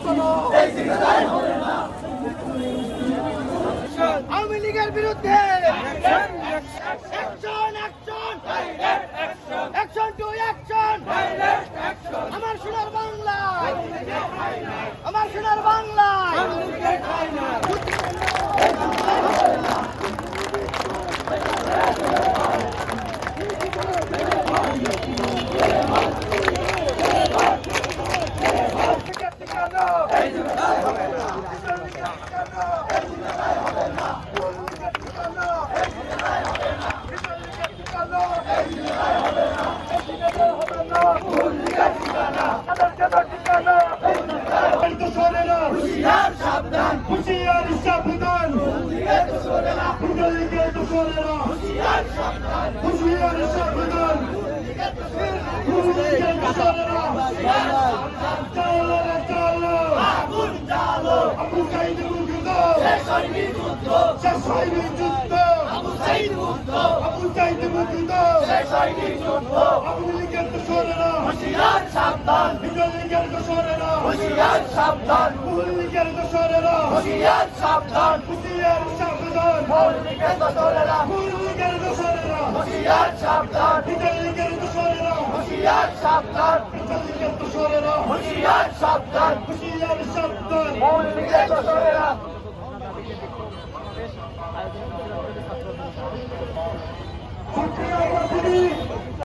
কোনো আওয়ামী লীগের বিরুদ্ধে অ্যাকশন টু অ্যাকশন, আমার সোনার বাংলা, আমার সোনার বাংলা। সাবধান, হুঁশিয়ার সাবধান, হুঁশিয়ার সাবধান, হুঁশিয়ার সাবধান, চালো রে চালো, আগুন জ্বালো, আবু সাইদ মুগ্ধ, শেষ হয়নি যুদ্ধ, শেষ হয়নি যুদ্ধ, আবু সাইদ মুগ্ধ, আবু সাইদ মুগ্ধ, শেষ হয়নি যুদ্ধ। আওয়ামী লীগের দোসরেরা হুঁশিয়ার সাবধান, বিজয় লীগের দোসরেরা হুঁশিয়ার সাবধান, মূল লীগের দোসরেরা হুঁশিয়ার সাবধান, হুঁশিয়ার সাবধান, মূল লীগের দোসরেরা, মূল লীগের দোসরেরা হুঁশিয়ার সাবধান, বিজয় লীগের দোসরেরা হুঁশিয়ার সাবধান, বিজয় লীগের দোসরেরা হুঁশিয়ার সাবধান, হুঁশিয়ার সাবধান, মূল লীগের দোসরেরা। ছাত্র